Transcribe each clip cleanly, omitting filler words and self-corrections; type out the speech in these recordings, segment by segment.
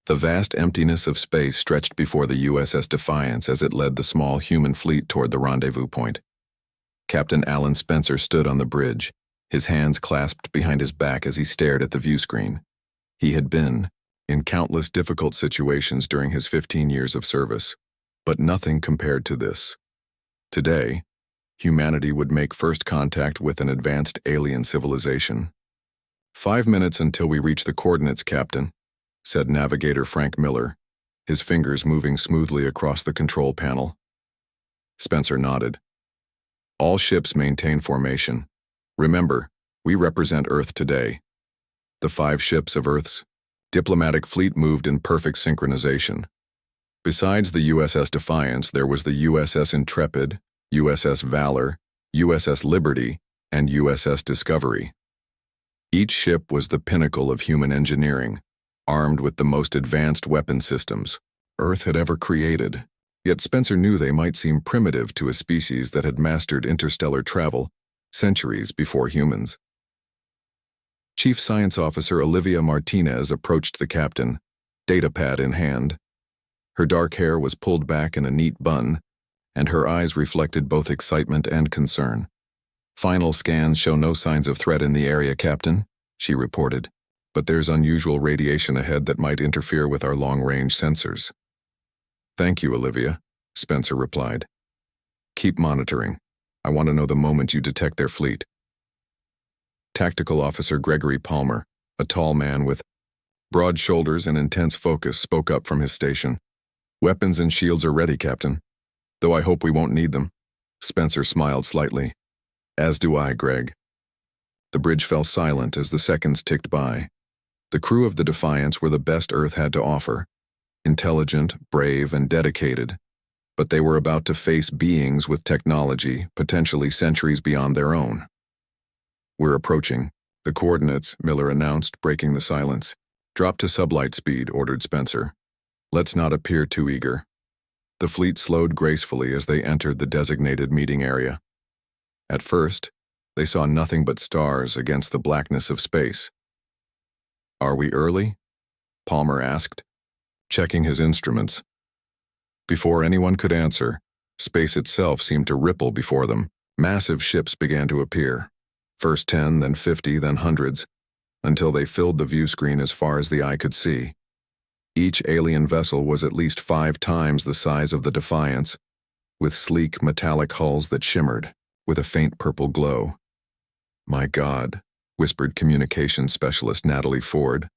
The vast emptiness of space stretched before the USS Defiance as it led the small human fleet toward the rendezvous point. Captain Alan Spencer stood on the bridge, his hands clasped behind his back as he stared at the view screen. He had been in countless difficult situations during his 15 years of service, but nothing compared to this. Today, humanity would make first contact with an advanced alien civilization. 5 minutes until we reach the coordinates, Captain, said Navigator Frank Miller, his fingers moving smoothly across the control panel. Spencer nodded. All ships maintain formation. Remember, we represent Earth today. The 5 ships of Earth's diplomatic fleet moved in perfect synchronization. Besides the USS Defiance, there was the USS Intrepid, USS Valor, USS Liberty, and USS Discovery. Each ship was the pinnacle of human engineering, armed with the most advanced weapon systems Earth had ever created. Yet Spencer knew they might seem primitive to a species that had mastered interstellar travel centuries before humans. Chief Science Officer Olivia Martinez approached the captain, datapad in hand. Her dark hair was pulled back in a neat bun, and her eyes reflected both excitement and concern. Final scans show no signs of threat in the area, Captain, she reported, but there's unusual radiation ahead that might interfere with our long-range sensors. Thank you, Olivia, Spencer replied. Keep monitoring. I want to know the moment you detect their fleet. Tactical Officer Gregory Palmer, a tall man with broad shoulders and intense focus, spoke up from his station. Weapons and shields are ready, Captain. Though I hope we won't need them. Spencer smiled slightly. As do I, Greg. The bridge fell silent as the seconds ticked by. The crew of the Defiance were the best Earth had to offer. Intelligent, brave, and dedicated. But they were about to face beings with technology potentially centuries beyond their own. We're approaching. The coordinates, Miller announced, breaking the silence. Drop to sublight speed, ordered Spencer. Let's not appear too eager. The fleet slowed gracefully as they entered the designated meeting area. At first, they saw nothing but stars against the blackness of space. Are we early? Palmer asked, checking his instruments. Before anyone could answer, space itself seemed to ripple before them. Massive ships began to appear. First 10, then 50, then hundreds, until they filled the view screen as far as the eye could see. Each alien vessel was at least 5 times the size of the Defiance, with sleek metallic hulls that shimmered with a faint purple glow. My God, whispered communications specialist Natalie Ford.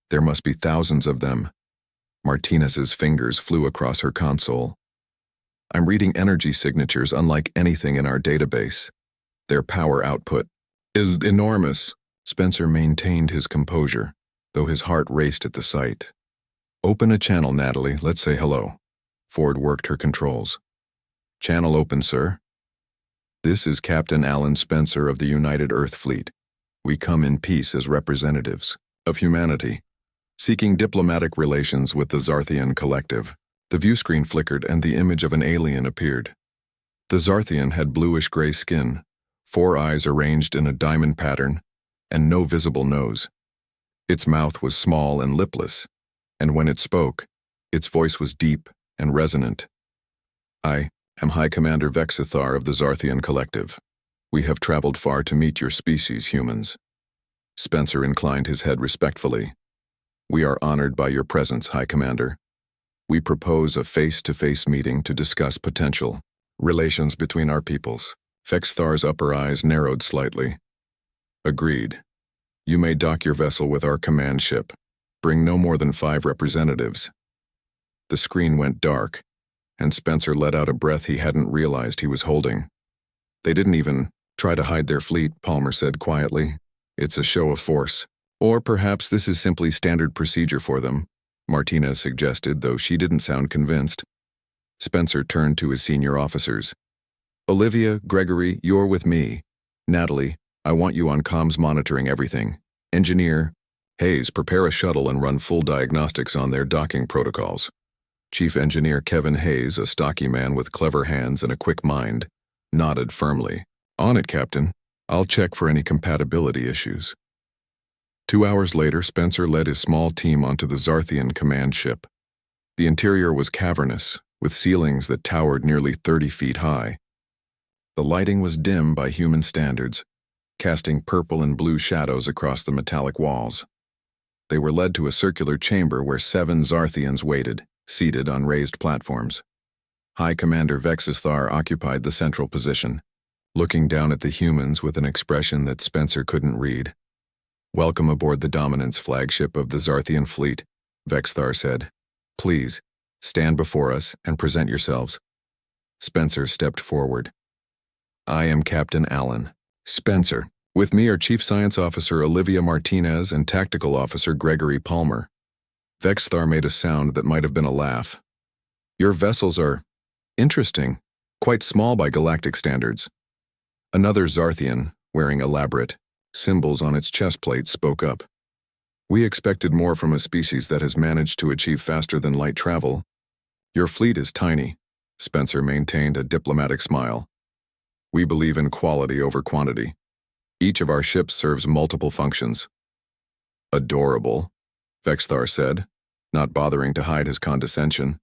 There must be thousands of them. Martinez's fingers flew across her console. I'm reading energy signatures unlike anything in our database. Their power output is enormous. Spencer maintained his composure, though his heart raced at the sight. Open a channel, Natalie. Let's say hello. Ford worked her controls. Channel open, sir. This is Captain Alan Spencer of the United Earth Fleet. We come in peace as representatives of humanity, seeking diplomatic relations with the Zarthian collective. The view screen flickered and the image of an alien appeared. The Zarthian had bluish-gray skin, 4 eyes arranged in a diamond pattern, and no visible nose. Its mouth was small and lipless, and when it spoke, its voice was deep and resonant. I am High Commander Vexithar of the Zarthian Collective. We have traveled far to meet your species, humans. Spencer inclined his head respectfully. We are honored by your presence, High Commander. We propose a face-to-face meeting to discuss potential relations between our peoples. Vexithar's upper eyes narrowed slightly. Agreed. You may dock your vessel with our command ship. Bring no more than 5 representatives. The screen went dark, and Spencer let out a breath he hadn't realized he was holding. They didn't even try to hide their fleet, Palmer said quietly. It's a show of force. Or perhaps this is simply standard procedure for them, Martinez suggested, though she didn't sound convinced. Spencer turned to his senior officers. Olivia, Gregory, you're with me. Natalie, I want you on comms monitoring everything. Engineer, Hayes, prepare a shuttle and run full diagnostics on their docking protocols. Chief Engineer Kevin Hayes, a stocky man with clever hands and a quick mind, nodded firmly. On it, Captain. I'll check for any compatibility issues. 2 hours later, Spencer led his small team onto the Zarthian command ship. The interior was cavernous, with ceilings that towered nearly 30 feet high. The lighting was dim by human standards, casting purple and blue shadows across the metallic walls. They were led to a circular chamber where 7 Zarthians waited, seated on raised platforms. High Commander Vexithar occupied the central position, looking down at the humans with an expression that Spencer couldn't read. "Welcome aboard the Dominance flagship of the Zarthian fleet," Vexithar said. "Please, stand before us and present yourselves." Spencer stepped forward. "I am Captain Allen." "Spencer. With me are Chief Science Officer Olivia Martinez and Tactical Officer Gregory Palmer." Vexithar made a sound that might have been a laugh. "Your vessels are interesting, quite small by galactic standards." Another Zarthian, wearing elaborate symbols on its chest plate, spoke up. "We expected more from a species that has managed to achieve faster-than-light travel." "Your fleet is tiny," Spencer maintained a diplomatic smile. "We believe in quality over quantity. Each of our ships serves multiple functions." "Adorable," Vexithar said, not bothering to hide his condescension.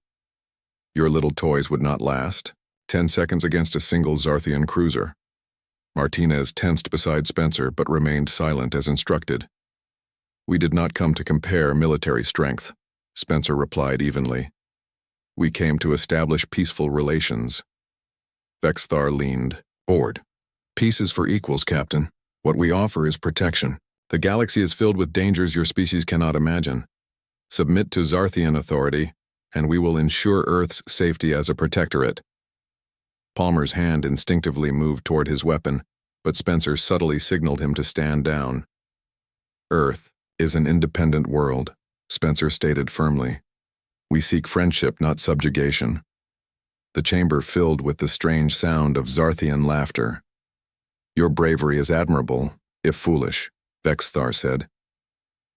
"Your little toys would not last 10 seconds against a single Zarthian cruiser." Martinez tensed beside Spencer but remained silent as instructed. "We did not come to compare military strength," Spencer replied evenly. "We came to establish peaceful relations." Vexithar leaned forward. "Peace is for equals, Captain. What we offer is protection. The galaxy is filled with dangers your species cannot imagine. Submit to Zarthian authority, and we will ensure Earth's safety as a protectorate." Palmer's hand instinctively moved toward his weapon, but Spencer subtly signaled him to stand down. "Earth is an independent world," Spencer stated firmly. "We seek friendship, not subjugation." The chamber filled with the strange sound of Zarthian laughter. "Your bravery is admirable, if foolish," Vexithar said.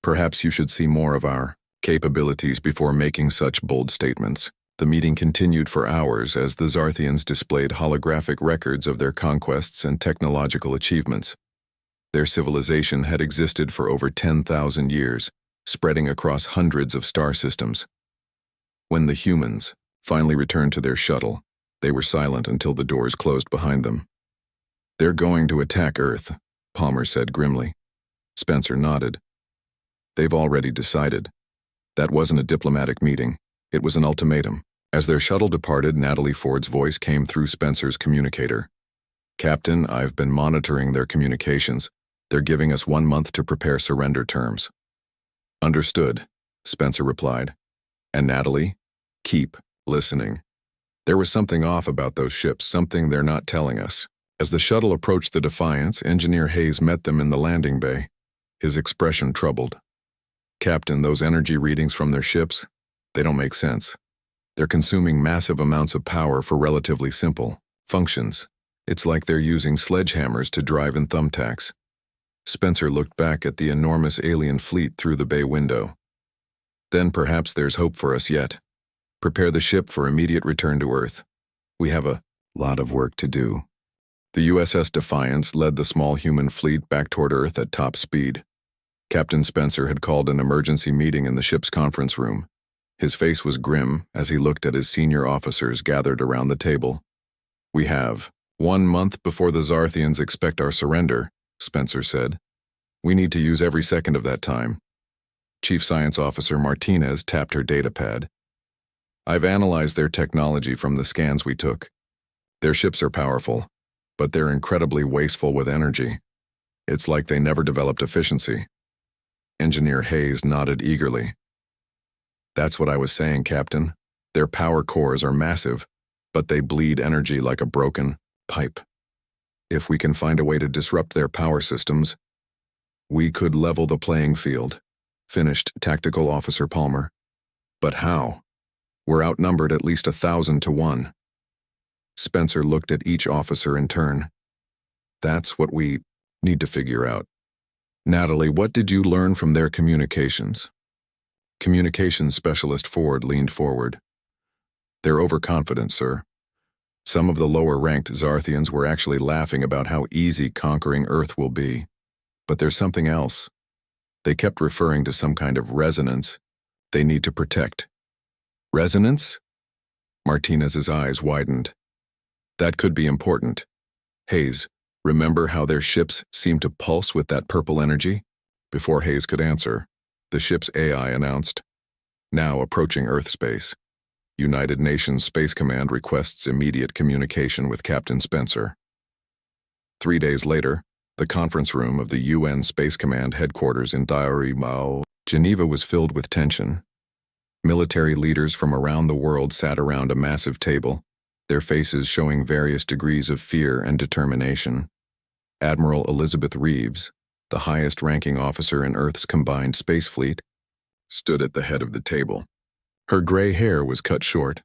"Perhaps you should see more of our capabilities before making such bold statements." The meeting continued for hours as the Zarthians displayed holographic records of their conquests and technological achievements. Their civilization had existed for over 10,000 years, spreading across hundreds of star systems. When the humans finally returned to their shuttle, they were silent until the doors closed behind them. "They're going to attack Earth," Palmer said grimly. Spencer nodded. "They've already decided." That wasn't a diplomatic meeting. It was an ultimatum. As their shuttle departed, Natalie Ford's voice came through Spencer's communicator. "Captain, I've been monitoring their communications. They're giving us 1 month to prepare surrender terms." "Understood," Spencer replied. "And Natalie, keep listening. There was something off about those ships, something they're not telling us." As the shuttle approached the Defiance, Engineer Hayes met them in the landing bay, his expression troubled. "Captain, those energy readings from their ships, they don't make sense. They're consuming massive amounts of power for relatively simple functions. It's like they're using sledgehammers to drive in thumbtacks." Spencer looked back at the enormous alien fleet through the bay window. "Then perhaps there's hope for us yet. Prepare the ship for immediate return to Earth. We have a lot of work to do." The USS Defiance led the small human fleet back toward Earth at top speed. Captain Spencer had called an emergency meeting in the ship's conference room. His face was grim as he looked at his senior officers gathered around the table. "We have 1 month before the Zarthians expect our surrender," Spencer said. "We need to use every second of that time." Chief Science Officer Martinez tapped her datapad. "I've analyzed their technology from the scans we took. Their ships are powerful, but they're incredibly wasteful with energy. It's like they never developed efficiency." Engineer Hayes nodded eagerly. "That's what I was saying, Captain. Their power cores are massive, but they bleed energy like a broken pipe. If we can find a way to disrupt their power systems, we could level the playing field," finished Tactical Officer Palmer. "But how? We're outnumbered at least 1,000 to 1. Spencer looked at each officer in turn. "That's what we need to figure out. Natalie, what did you learn from their communications?" Communications Specialist Ford leaned forward. "They're overconfident, sir. Some of the lower-ranked Zarthians were actually laughing about how easy conquering Earth will be. But there's something else. They kept referring to some kind of resonance they need to protect. Resonance? Martinez's eyes widened. That could be important. Hayes, remember how their ships seemed to pulse with that purple energy? Before Hayes could answer, the ship's AI announced, "Now approaching Earth space. United Nations Space Command requests immediate communication with Captain Spencer." 3 days later, the conference room of the UN Space Command headquarters in Diary Mao, Geneva was filled with tension. Military leaders from around the world sat around a massive table, their faces showing various degrees of fear and determination. Admiral Elizabeth Reeves, the highest-ranking officer in Earth's combined space fleet, stood at the head of the table. Her gray hair was cut short,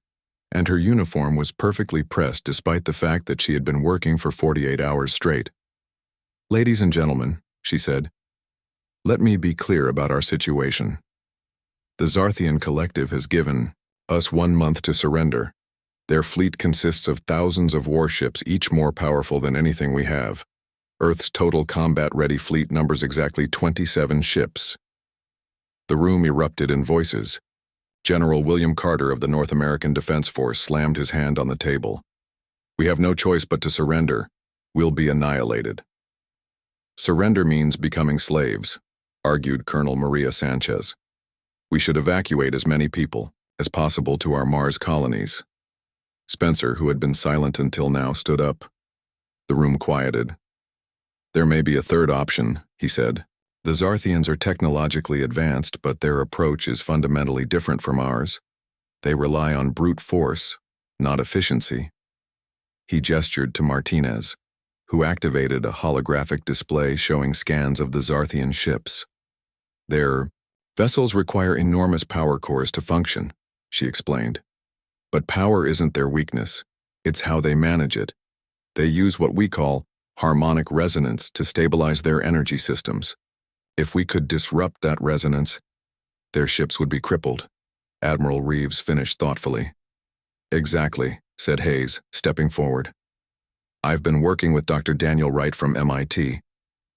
and her uniform was perfectly pressed despite the fact that she had been working for 48 hours straight. "Ladies and gentlemen," she said, "let me be clear about our situation. The Zarthian Collective has given us 1 month to surrender. Their fleet consists of thousands of warships, each more powerful than anything we have. Earth's total combat-ready fleet numbers exactly 27 ships." The room erupted in voices. General William Carter of the North American Defense Force slammed his hand on the table. "We have no choice but to surrender. We'll be annihilated." "Surrender means becoming slaves," argued Colonel Maria Sanchez. "We should evacuate as many people as possible to our Mars colonies." Spencer, who had been silent until now, stood up. The room quieted. "There may be a third option," he said. "The Zarthians are technologically advanced, but their approach is fundamentally different from ours. They rely on brute force, not efficiency." He gestured to Martinez, who activated a holographic display showing scans of the Zarthian ships. "Their vessels require enormous power cores to function," she explained. "But power isn't their weakness. It's how they manage it. They use what we call harmonic resonance to stabilize their energy systems. If we could disrupt that resonance, their ships would be crippled." Admiral Reeves finished thoughtfully. "Exactly," said Hayes, stepping forward. "I've been working with Dr. Daniel Wright from MIT.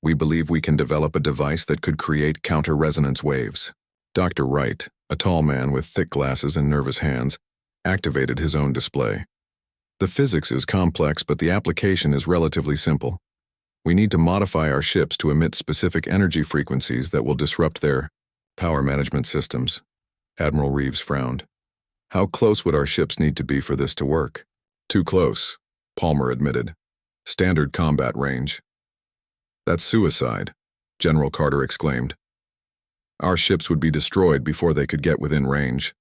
We believe we can develop a device that could create counter-resonance waves." Dr. Wright, a tall man with thick glasses and nervous hands, activated his own display. "The physics is complex, but the application is relatively simple. We need to modify our ships to emit specific energy frequencies that will disrupt their power management systems." Admiral Reeves frowned. "How close would our ships need to be for this to work?" "Too close," Palmer admitted. "Standard combat range." "That's suicide," General Carter exclaimed. "Our ships would be destroyed before they could get within range."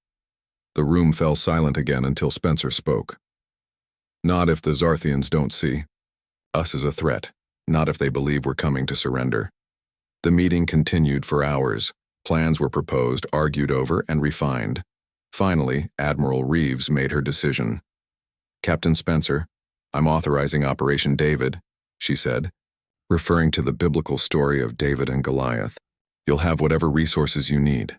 The room fell silent again until Spencer spoke. "Not if the Zarthians don't see us as a threat. Not if they believe we're coming to surrender." The meeting continued for hours. Plans were proposed, argued over, and refined. Finally, Admiral Reeves made her decision. "Captain Spencer, I'm authorizing Operation David," she said, referring to the biblical story of David and Goliath. "You'll have whatever resources you need.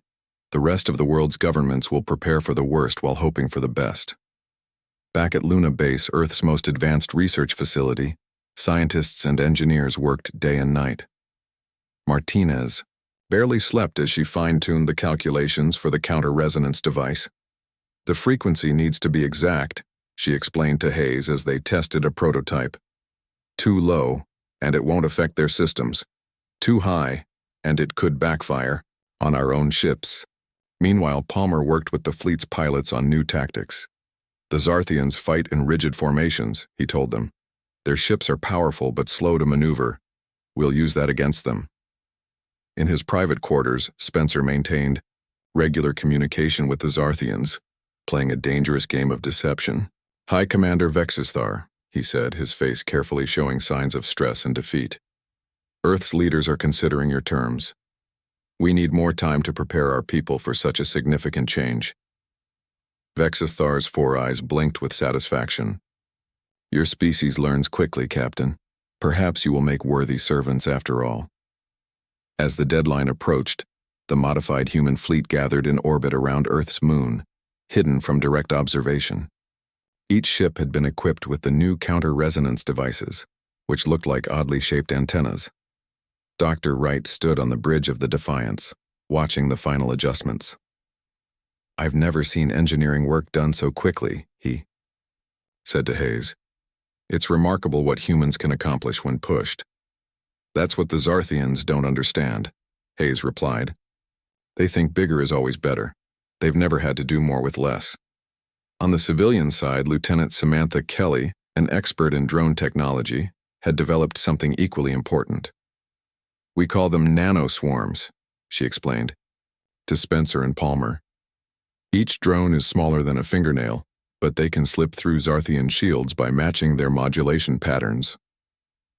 The rest of the world's governments will prepare for the worst while hoping for the best." Back at Luna Base, Earth's most advanced research facility, scientists and engineers worked day and night. Martinez barely slept as she fine-tuned the calculations for the counter-resonance device. "The frequency needs to be exact," she explained to Hayes as they tested a prototype. "Too low, and it won't affect their systems. Too high, and it could backfire on our own ships." Meanwhile, Palmer worked with the fleet's pilots on new tactics. "The Zarthians fight in rigid formations," he told them. "Their ships are powerful but slow to maneuver. We'll use that against them." In his private quarters, Spencer maintained regular communication with the Zarthians, playing a dangerous game of deception. "High Commander Vexisthar," he said, his face carefully showing signs of stress and defeat. "Earth's leaders are considering your terms. We need more time to prepare our people for such a significant change." Vexisthar's 4 eyes blinked with satisfaction. "Your species learns quickly, Captain. Perhaps you will make worthy servants after all." As the deadline approached, the modified human fleet gathered in orbit around Earth's moon, hidden from direct observation. Each ship had been equipped with the new counter-resonance devices, which looked like oddly shaped antennas. Dr. Wright stood on the bridge of the Defiance, watching the final adjustments. "I've never seen engineering work done so quickly," he said to Hayes. "It's remarkable what humans can accomplish when pushed." "That's what the Zarthians don't understand," Hayes replied. "They think bigger is always better. They've never had to do more with less." On the civilian side, Lieutenant Samantha Kelly, an expert in drone technology, had developed something equally important. "We call them nanoswarms," she explained to Spencer and Palmer. "Each drone is smaller than a fingernail, but they can slip through Zarthian shields by matching their modulation patterns."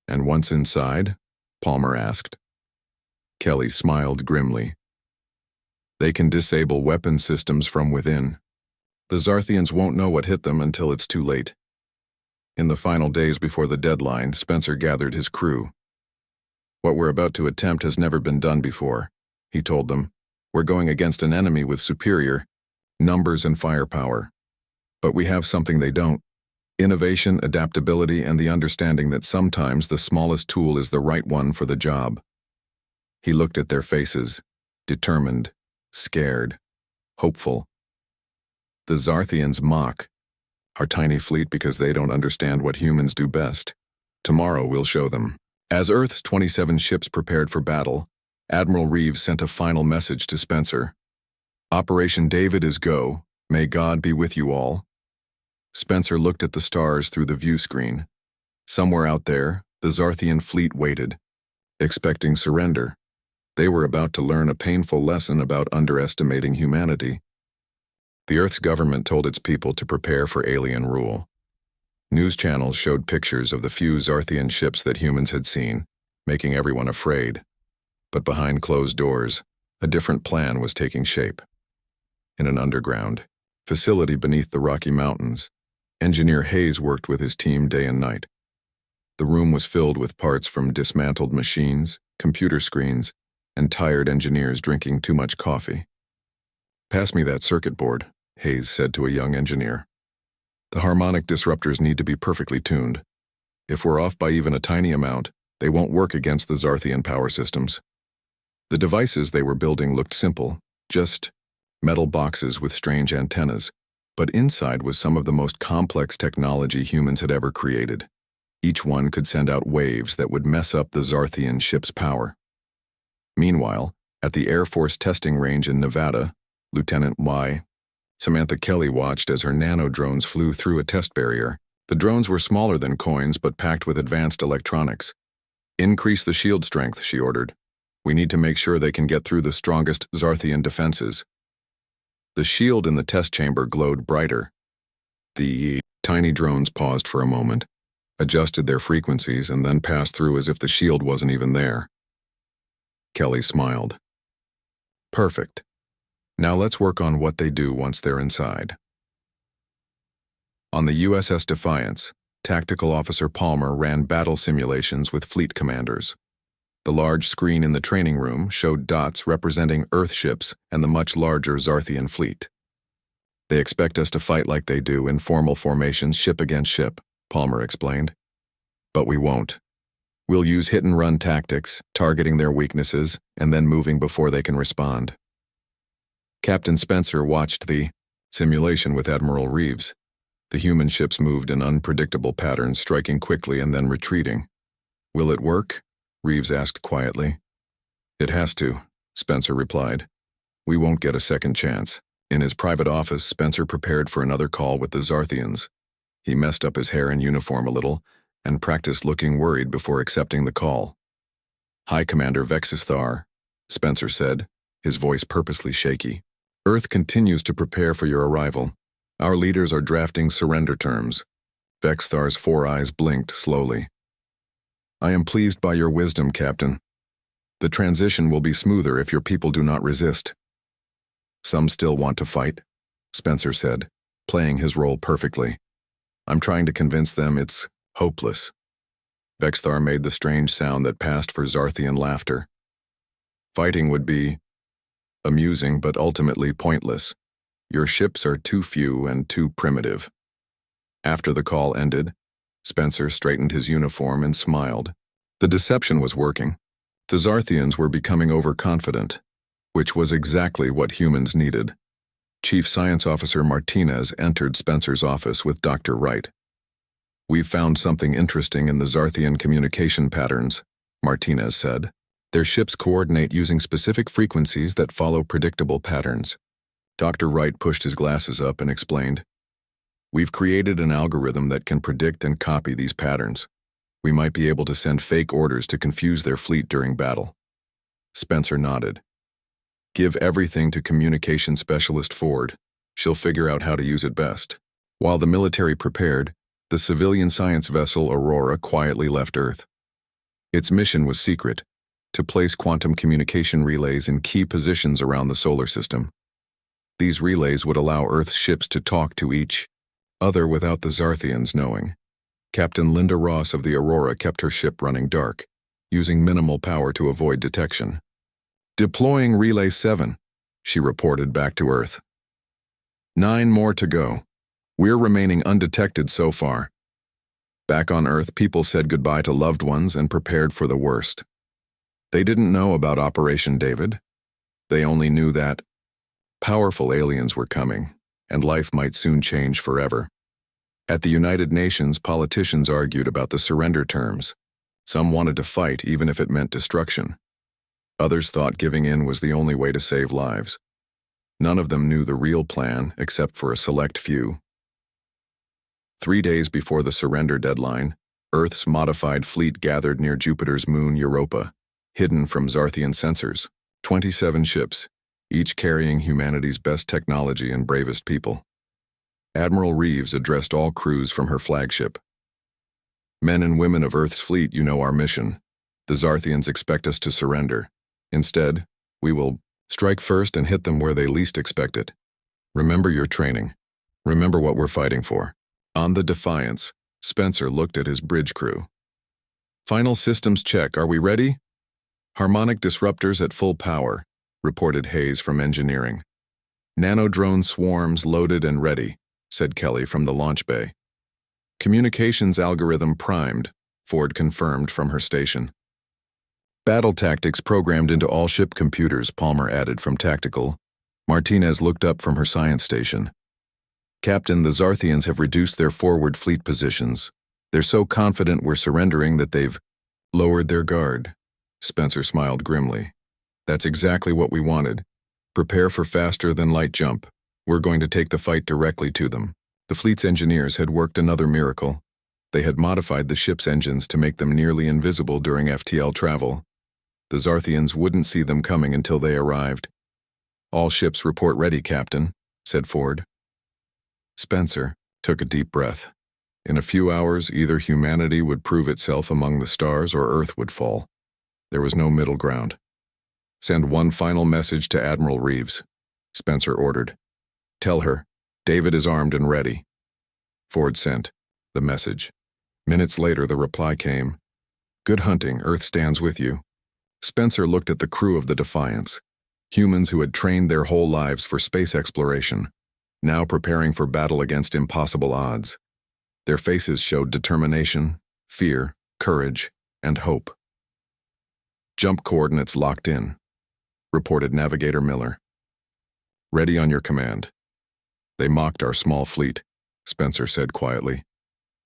"And once inside?" Palmer asked. Kelly smiled grimly. "They can disable weapon systems from within. The Zarthians won't know what hit them until it's too late." In the final days before the deadline, Spencer gathered his crew. "What we're about to attempt has never been done before," he told them. "We're going against an enemy with superior numbers and firepower. But we have something they don't: innovation, adaptability, and the understanding that sometimes the smallest tool is the right one for the job." He looked at their faces, determined, scared, hopeful. "The Zarthians mock our tiny fleet because they don't understand what humans do best. Tomorrow we'll show them." As Earth's 27 ships prepared for battle, Admiral Reeves sent a final message to Spencer. "Operation David is go. May God be with you all." Spencer looked at the stars through the view screen. Somewhere out there, the Zarthian fleet waited, expecting surrender. They were about to learn a painful lesson about underestimating humanity. The Earth's government told its people to prepare for alien rule. News channels showed pictures of the few Zarthian ships that humans had seen, making everyone afraid. But behind closed doors, a different plan was taking shape. In an underground facility beneath the Rocky Mountains, Engineer Hayes worked with his team day and night. The room was filled with parts from dismantled machines, computer screens, and tired engineers drinking too much coffee. "Pass me that circuit board," Hayes said to a young engineer. "The harmonic disruptors need to be perfectly tuned. If we're off by even a tiny amount, they won't work against the Zarthian power systems." The devices they were building looked simple, just metal boxes with strange antennas, but inside was some of the most complex technology humans had ever created. Each one could send out waves that would mess up the Zarthian ship's power. Meanwhile, at the Air Force testing range in Nevada, Lieutenant Samantha Kelly watched as her nano-drones flew through a test barrier. The drones were smaller than coins but packed with advanced electronics. "Increase the shield strength," she ordered. "We need to make sure they can get through the strongest Zarthian defenses." The shield in the test chamber glowed brighter. The tiny drones paused for a moment, adjusted their frequencies, and then passed through as if the shield wasn't even there. Kelly smiled. "Perfect. Now let's work on what they do once they're inside." On the USS Defiance, Tactical Officer Palmer ran battle simulations with fleet commanders. The large screen in the training room showed dots representing Earth ships and the much larger Zarthian fleet. "They expect us to fight like they do in formal formations, ship against ship," Palmer explained. "But we won't. We'll use hit-and-run tactics, targeting their weaknesses, and then moving before they can respond." Captain Spencer watched the simulation with Admiral Reeves. The human ships moved in unpredictable patterns, striking quickly and then retreating. "Will it work?" Reeves asked quietly. "It has to," Spencer replied. "We won't get a second chance." In his private office, Spencer prepared for another call with the Zarthians. He messed up his hair and uniform a little and practiced looking worried before accepting the call. "Hi, Commander Vexithar," Spencer said, his voice purposely shaky. "Earth continues to prepare for your arrival. Our leaders are drafting surrender terms." Vexthar's 4 eyes blinked slowly. "I am pleased by your wisdom, Captain. The transition will be smoother if your people do not resist." "Some still want to fight," Spencer said, playing his role perfectly. "I'm trying to convince them it's hopeless." Vexthar made the strange sound that passed for Zarthian laughter. "Fighting would be amusing but ultimately pointless. Your ships are too few and too primitive." After the call ended, Spencer straightened his uniform and smiled. The deception was working. The Zarthians were becoming overconfident, which was exactly what humans needed. Chief Science Officer Martinez entered Spencer's office with Dr. Wright. "We've found something interesting in the Zarthian communication patterns," Martinez said. "Their ships coordinate using specific frequencies that follow predictable patterns." Dr. Wright pushed his glasses up and explained, "We've created an algorithm that can predict and copy these patterns. We might be able to send fake orders to confuse their fleet during battle." Spencer nodded. "Give everything to communication specialist Ford. She'll figure out how to use it best." While the military prepared, the civilian science vessel Aurora quietly left Earth. Its mission was secret, to place quantum communication relays in key positions around the solar system. These relays would allow Earth's ships to talk to each other without the Zarthians knowing. Captain Linda Ross of the Aurora kept her ship running dark, using minimal power to avoid detection. "Deploying Relay 7, she reported back to Earth. 9 more to go. We're remaining undetected so far." Back on Earth, people said goodbye to loved ones and prepared for the worst. They didn't know about Operation David. They only knew that powerful aliens were coming, and life might soon change forever. At the United Nations, politicians argued about the surrender terms. Some wanted to fight even if it meant destruction. Others thought giving in was the only way to save lives. None of them knew the real plan except for a select few. 3 days before the surrender deadline, Earth's modified fleet gathered near Jupiter's moon Europa, hidden from Zarthian sensors. 27 ships, each carrying humanity's best technology and bravest people. Admiral Reeves addressed all crews from her flagship. "Men and women of Earth's fleet, you know our mission. The Zarthians expect us to surrender. Instead, we will strike first and hit them where they least expect it. Remember your training. Remember what we're fighting for." On the Defiance, Spencer looked at his bridge crew. "Final systems check. Are we ready?" "Harmonic disruptors at full power," reported Hayes from engineering. "Nanodrone swarms loaded and ready," said Kelly from the launch bay. "Communications algorithm primed," Ford confirmed from her station. "Battle tactics programmed into all ship computers," Palmer added from tactical. Martinez looked up from her science station. "Captain, the Zarthians have reduced their forward fleet positions. They're so confident we're surrendering that they've lowered their guard." Spencer smiled grimly. "That's exactly what we wanted. Prepare for faster than light jump. We're going to take the fight directly to them." The fleet's engineers had worked another miracle. They had modified the ship's engines to make them nearly invisible during FTL travel. The Zarthians wouldn't see them coming until they arrived. "All ships report ready, Captain," said Ford. Spencer took a deep breath. In a few hours, either humanity would prove itself among the stars or Earth would fall. There was no middle ground. "Send one final message to Admiral Reeves," Spencer ordered. "Tell her, David is armed and ready." Ford sent the message. Minutes later, the reply came. "Good hunting, Earth stands with you." Spencer looked at the crew of the Defiance, humans who had trained their whole lives for space exploration, now preparing for battle against impossible odds. Their faces showed determination, fear, courage, and hope. "Jump coordinates locked in," reported Navigator Miller. "Ready on your command." "They mocked our small fleet," Spencer said quietly.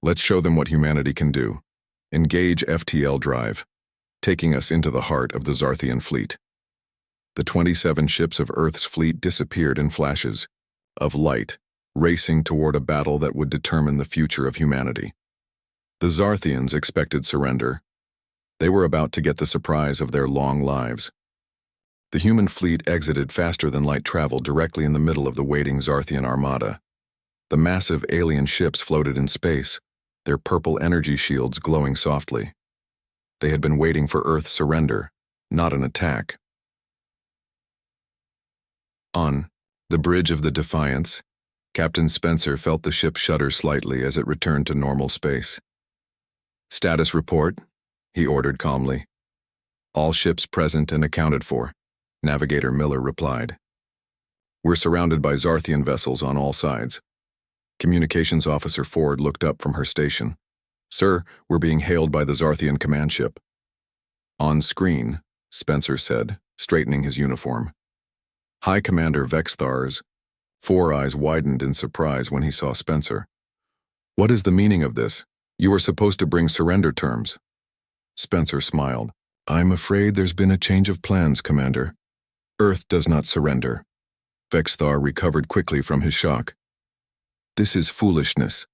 "Let's show them what humanity can do. Engage FTL drive, taking us into the heart of the Zarthian fleet." The 27 ships of Earth's fleet disappeared in flashes of light, racing toward a battle that would determine the future of humanity. The Zarthians expected surrender. They were about to get the surprise of their long lives. The human fleet exited faster than light travel directly in the middle of the waiting Zarthian armada. The massive alien ships floated in space, their purple energy shields glowing softly. They had been waiting for Earth's surrender, not an attack. On the bridge of the Defiance, Captain Spencer felt the ship shudder slightly as it returned to normal space. "Status report," he ordered calmly. "All ships present and accounted for," Navigator Miller replied. "We're surrounded by Zarthian vessels on all sides." Communications Officer Ford looked up from her station. "Sir, we're being hailed by the Zarthian command ship." On screen, Spencer said, straightening his uniform. High Commander Vexthar's four eyes widened in surprise when he saw Spencer. What is the meaning of this? You were supposed to bring surrender terms. Spencer smiled. I'm afraid there's been a change of plans, Commander. Earth does not surrender. Vexthar recovered quickly from his shock. This is foolishness.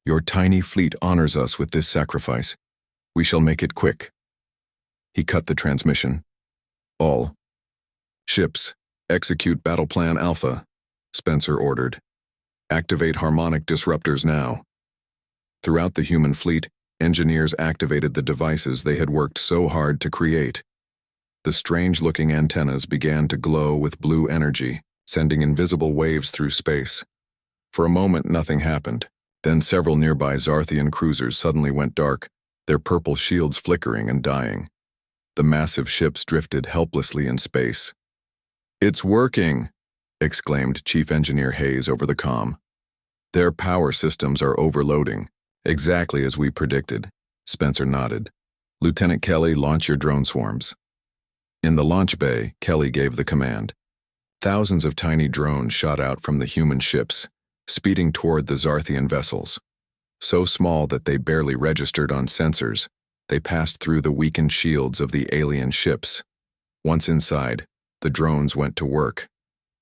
Your tiny fleet honors us with this sacrifice. We shall make it quick. He cut the transmission. All ships, execute Battle Plan Alpha, Spencer ordered. Activate harmonic disruptors now. Throughout the human fleet, engineers activated the devices they had worked so hard to create. The strange-looking antennas began to glow with blue energy, sending invisible waves through space. For a moment, nothing happened. Then several nearby Zarthian cruisers suddenly went dark, their purple shields flickering and dying. The massive ships drifted helplessly in space. It's working, exclaimed Chief Engineer Hayes over the comm. Their power systems are overloading, exactly as we predicted. Spencer nodded. Lieutenant Kelly, launch your drone swarms. In the launch bay, Kelly gave the command. Thousands of tiny drones shot out from the human ships, speeding toward the Zarthian vessels. So small that they barely registered on sensors, they passed through the weakened shields of the alien ships. Once inside, the drones went to work.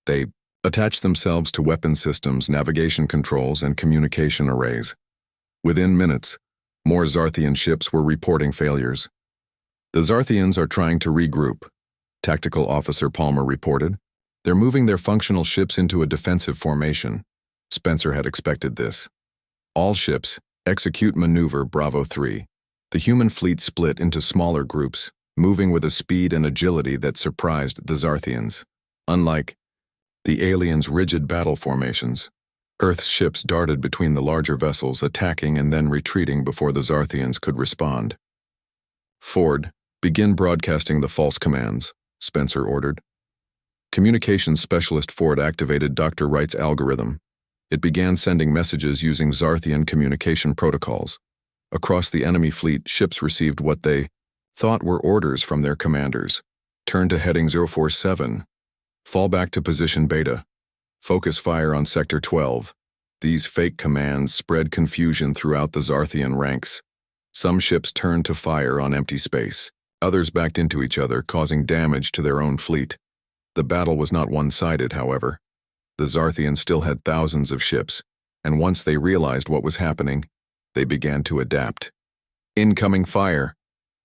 They attached themselves to weapon systems, navigation controls, and communication arrays. Within minutes, more Zarthian ships were reporting failures. The Zarthians are trying to regroup, Tactical Officer Palmer reported. They're moving their functional ships into a defensive formation. Spencer had expected this. All ships, execute maneuver Bravo 3. The human fleet split into smaller groups, moving with a speed and agility that surprised the Zarthians. Unlike the aliens' rigid battle formations, Earth's ships darted between the larger vessels, attacking and then retreating before the Zarthians could respond. Ford, begin broadcasting the false commands, Spencer ordered. Communications Specialist Ford activated Dr. Wright's algorithm. It began sending messages using Zarthian communication protocols. Across the enemy fleet, ships received what they thought were orders from their commanders. Turn to heading 047. Fall back to position Beta. Focus fire on Sector 12. These fake commands spread confusion throughout the Zarthian ranks. Some ships turned to fire on empty space. Others backed into each other, causing damage to their own fleet. The battle was not one-sided, however. The Zarthians still had thousands of ships, and once they realized what was happening, they began to adapt. Incoming fire,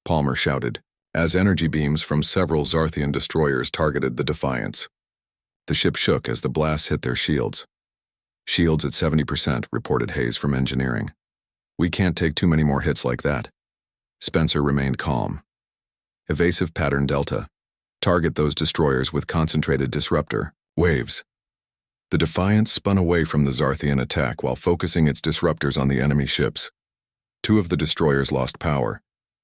Palmer shouted, as energy beams from several Zarthian destroyers targeted the Defiance. The ship shook as the blasts hit their shields. Shields at 70%, reported Hayes from engineering. We can't take too many more hits like that. Spencer remained calm. Evasive pattern Delta. Target those destroyers with concentrated disruptor waves. The Defiance spun away from the Zarthian attack while focusing its disruptors on the enemy ships. Two of the destroyers lost power,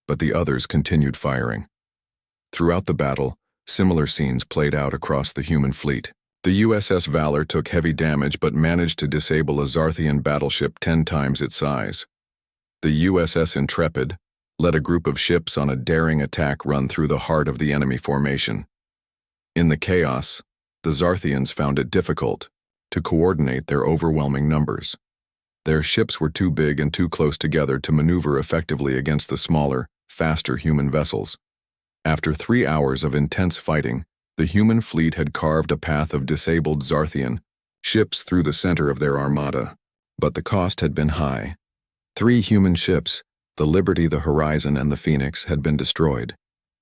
but the others continued firing. Throughout the battle, similar scenes played out across the human fleet. The USS Valor took heavy damage but managed to disable a Zarthian battleship 10 times its size. The USS Intrepid led a group of ships on a daring attack run through the heart of the enemy formation. In the chaos, the Zarthians found it difficult to coordinate their overwhelming numbers. Their ships were too big and too close together to maneuver effectively against the smaller, faster human vessels. After 3 hours of intense fighting, the human fleet had carved a path of disabled Zarthian ships through the center of their armada, but the cost had been high. 3 human ships, the Liberty, the Horizon, and the Phoenix, had been destroyed.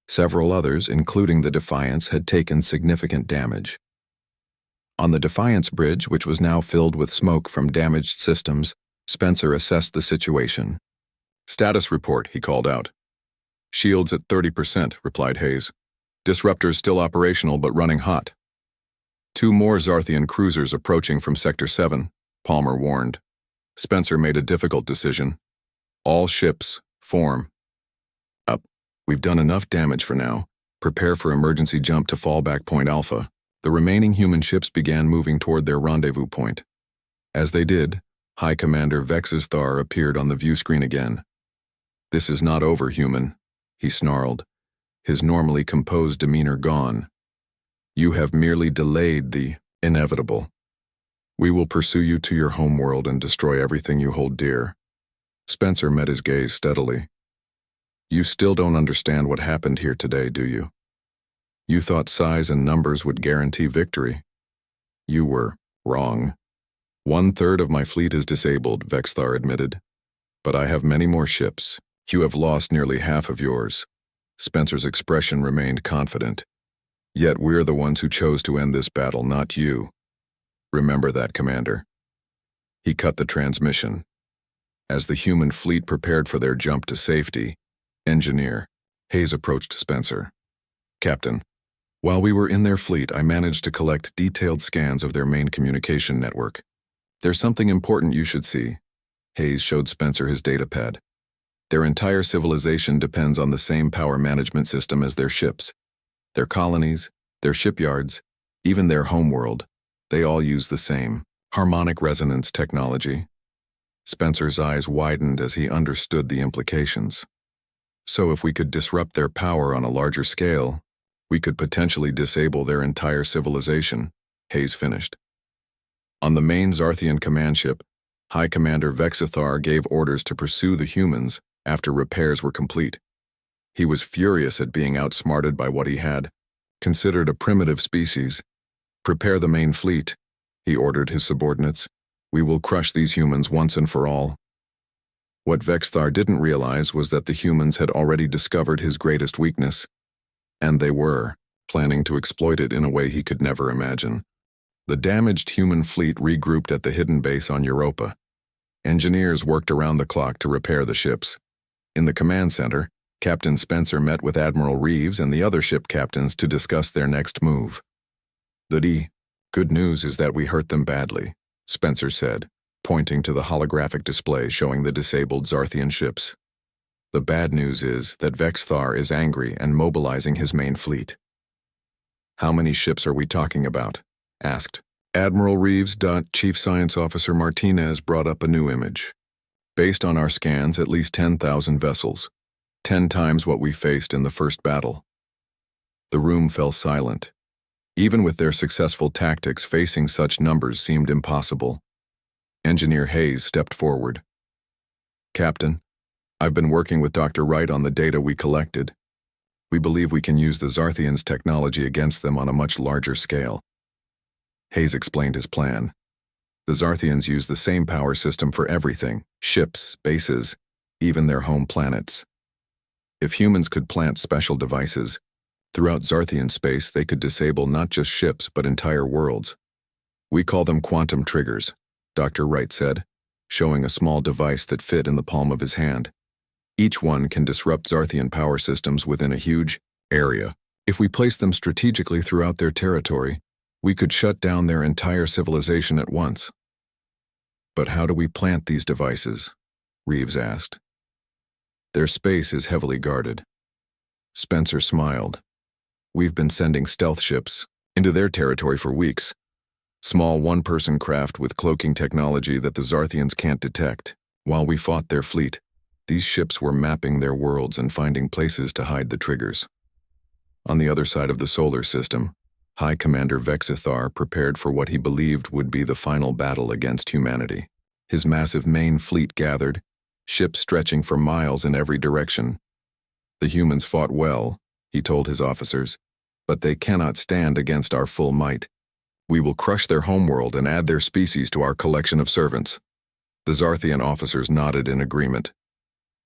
Several others, including the Defiance, had taken significant damage. On the Defiance bridge, which was now filled with smoke from damaged systems, Spencer assessed the situation. Status report, he called out. Shields at 30%, replied Hayes. Disruptors still operational but running hot. 2 more Zarthian cruisers approaching from Sector 7, Palmer warned. Spencer made a difficult decision. All ships, form. Up. We've done enough damage for now. Prepare for emergency jump to fallback point Alpha. The remaining human ships began moving toward their rendezvous point. As they did, High Commander Vexthar appeared on the view screen again. This is not over, human, he snarled. his normally composed demeanor gone. "You have merely delayed the inevitable. We will pursue you to your homeworld and destroy everything you hold dear." Spencer met his gaze steadily. "You still don't understand what happened here today, do you? You thought size and numbers would guarantee victory. You were wrong. 1/3 of my fleet is disabled," Vexthar admitted. "But I have many more ships. You have lost nearly half of yours." Spencer's expression remained confident. "Yet we're the ones who chose to end this battle, not you. Remember that, Commander." He cut the transmission. As the human fleet prepared for their jump to safety, Engineer Hayes approached Spencer. "Captain, while we were in their fleet, I managed to collect detailed scans of their main communication network. There's something important you should see." Hayes showed Spencer his datapad. "Their entire civilization depends on the same power management system as their ships. Their colonies, their shipyards, even their homeworld, they all use the same harmonic resonance technology." Spencer's eyes widened as he understood the implications. "So if we could disrupt their power on a larger scale, we could potentially disable their entire civilization," Hayes finished. On the main Zarthian command ship, High Commander Vexithar gave orders to pursue the humans after repairs were complete. He was furious at being outsmarted by what he had considered a primitive species. "Prepare the main fleet," he ordered his subordinates. "We will crush these humans once and for all." What Vexthar didn't realize was that the humans had already discovered his greatest weakness, and they were planning to exploit it in a way he could never imagine. The damaged human fleet regrouped at the hidden base on Europa. Engineers worked around the clock to repair the ships. In the command center, Captain Spencer met with Admiral Reeves and the other ship captains to discuss their next move. "The good news is that we hurt them badly," Spencer said, pointing to the holographic display showing the disabled Zarthian ships. "The bad news is that Vexthar is angry and mobilizing his main fleet." "How many ships are we talking about?" asked Admiral Reeves. Chief Science Officer Martinez brought up a new image. "Based on our scans, at least 10,000 vessels, 10 times what we faced in the first battle." The room fell silent. Even with their successful tactics, facing such numbers seemed impossible. Engineer Hayes stepped forward. "Captain, I've been working with Dr. Wright on the data we collected. We believe we can use the Zarthians' technology against them on a much larger scale." Hayes explained his plan. The Zarthians use the same power system for everything: ships, bases, even their home planets. If humans could plant special devices throughout Zarthian space, they could disable not just ships but entire worlds. "We call them quantum triggers," Dr. Wright said, showing a small device that fit in the palm of his hand. "Each one can disrupt Zarthian power systems within a huge area. If we place them strategically throughout their territory, we could shut down their entire civilization at once." "But how do we plant these devices?" Reeves asked. "Their space is heavily guarded." Spencer smiled. "We've been sending stealth ships into their territory for weeks. Small one-person craft with cloaking technology that the Zarthians can't detect. While we fought their fleet, these ships were mapping their worlds and finding places to hide the triggers." On the other side of the solar system, High Commander Vexithar prepared for what he believed would be the final battle against humanity. His massive main fleet gathered, ships stretching for miles in every direction. "The humans fought well," he told his officers, "but they cannot stand against our full might. We will crush their homeworld and add their species to our collection of servants." The Zarthian officers nodded in agreement.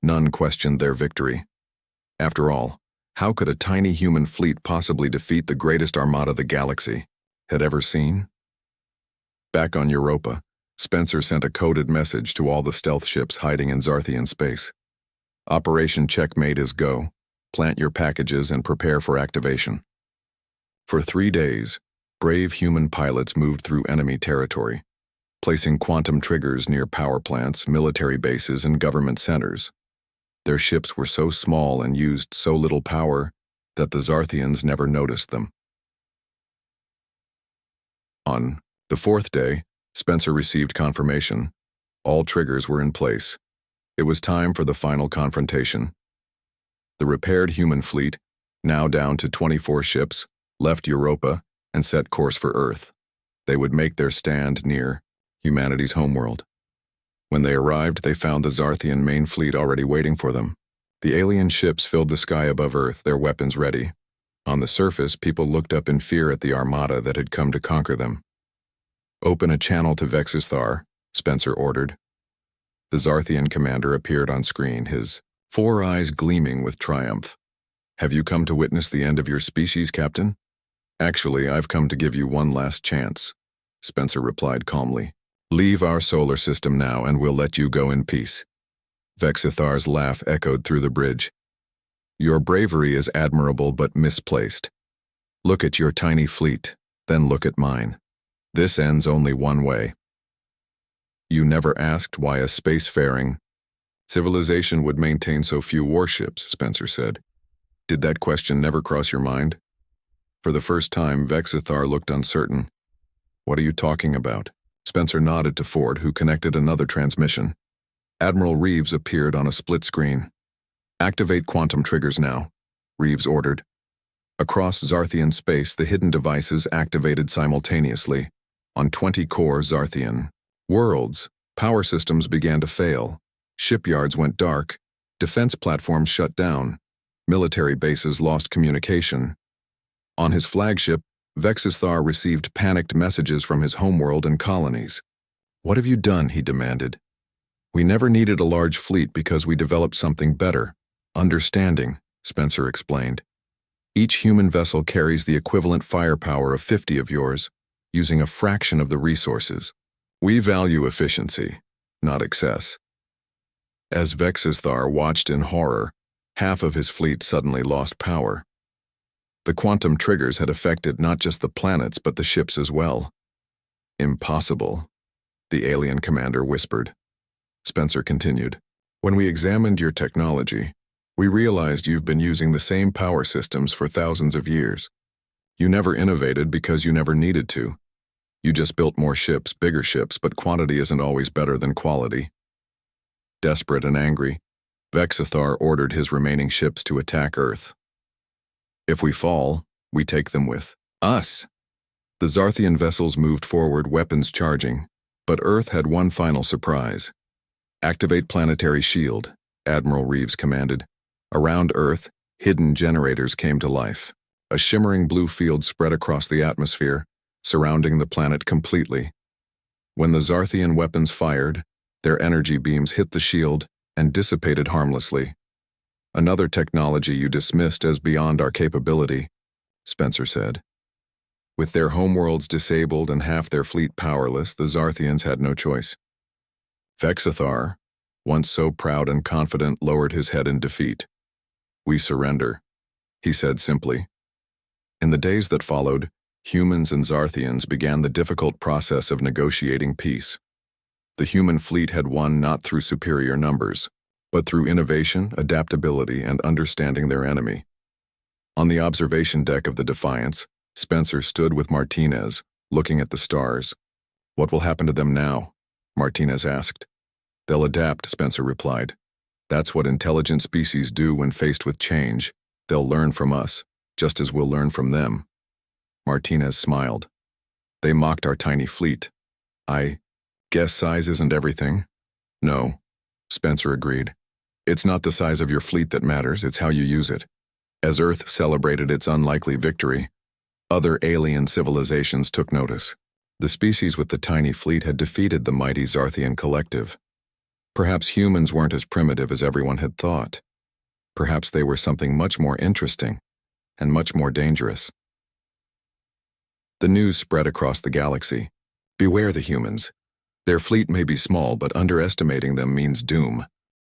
None questioned their victory. After all, how could a tiny human fleet possibly defeat the greatest armada the galaxy had ever seen? Back on Europa, Spencer sent a coded message to all the stealth ships hiding in Zarthian space. "Operation Checkmate is go. Plant your packages and prepare for activation." For 3 days, brave human pilots moved through enemy territory, placing quantum triggers near power plants, military bases, and government centers. Their ships were so small and used so little power that the Zarthians never noticed them. On the 4th day, Spencer received confirmation. All triggers were in place. It was time for the final confrontation. The repaired human fleet, now down to 24 ships, left Europa and set course for Earth. They would make their stand near humanity's homeworld. When they arrived, they found the Zarthian main fleet already waiting for them. The alien ships filled the sky above Earth, their weapons ready. On the surface, people looked up in fear at the armada that had come to conquer them. "Open a channel to Vexithar," Spencer ordered. The Zarthian commander appeared on screen, his 4 eyes gleaming with triumph. "Have you come to witness the end of your species, Captain?" "Actually, I've come to give you one last chance," Spencer replied calmly. "Leave our solar system now and we'll let you go in peace." Vexithar's laugh echoed through the bridge. "Your bravery is admirable but misplaced. Look at your tiny fleet, then look at mine. This ends only one way." "You never asked why a spacefaring civilization would maintain so few warships," Spencer said. "Did that question never cross your mind?" For the first time, Vexithar looked uncertain. "What are you talking about?" Spencer nodded to Ford, who connected another transmission. Admiral Reeves appeared on a split screen. "Activate quantum triggers now," Reeves ordered. Across Zarthian space, the hidden devices activated simultaneously. On 20 core Zarthian worlds, power systems began to fail. Shipyards went dark. Defense platforms shut down. Military bases lost communication. On his flagship, Vexithar received panicked messages from his homeworld and colonies. "What have you done?" he demanded. "We never needed a large fleet because we developed something better. Understanding," Spencer explained. "Each human vessel carries the equivalent firepower of 50 of yours, using a fraction of the resources. We value efficiency, not excess." As Vexithar watched in horror, half of his fleet suddenly lost power. The quantum triggers had affected not just the planets but the ships as well. "Impossible," the alien commander whispered. Spencer continued. "When we examined your technology, we realized you've been using the same power systems for thousands of years. You never innovated because you never needed to. You just built more ships, bigger ships, but quantity isn't always better than quality." Desperate and angry, Vexithar ordered his remaining ships to attack Earth. "If we fall, we take them with us." The Zarthian vessels moved forward, weapons charging, but Earth had one final surprise. "Activate planetary shield," Admiral Reeves commanded. Around Earth, hidden generators came to life. A shimmering blue field spread across the atmosphere, surrounding the planet completely. When the Zarthian weapons fired, their energy beams hit the shield and dissipated harmlessly. "Another technology you dismissed as beyond our capability," Spencer said. With their homeworlds disabled and half their fleet powerless, the Zarthians had no choice. Vexithar, once so proud and confident, lowered his head in defeat. "We surrender," he said simply. In the days that followed, humans and Zarthians began the difficult process of negotiating peace. The human fleet had won not through superior numbers, but through innovation, adaptability, and understanding their enemy. On the observation deck of the Defiance, Spencer stood with Martinez, looking at the stars. "What will happen to them now?" Martinez asked. "They'll adapt," Spencer replied. "That's what intelligent species do when faced with change. They'll learn from us, just as we'll learn from them." Martinez smiled. "They mocked our tiny fleet. I guess size isn't everything." "No," Spencer agreed. "It's not the size of your fleet that matters, it's how you use it." As Earth celebrated its unlikely victory, other alien civilizations took notice. The species with the tiny fleet had defeated the mighty Zarthian collective. Perhaps humans weren't as primitive as everyone had thought. Perhaps they were something much more interesting and much more dangerous. The news spread across the galaxy. "Beware the humans. Their fleet may be small, but underestimating them means doom."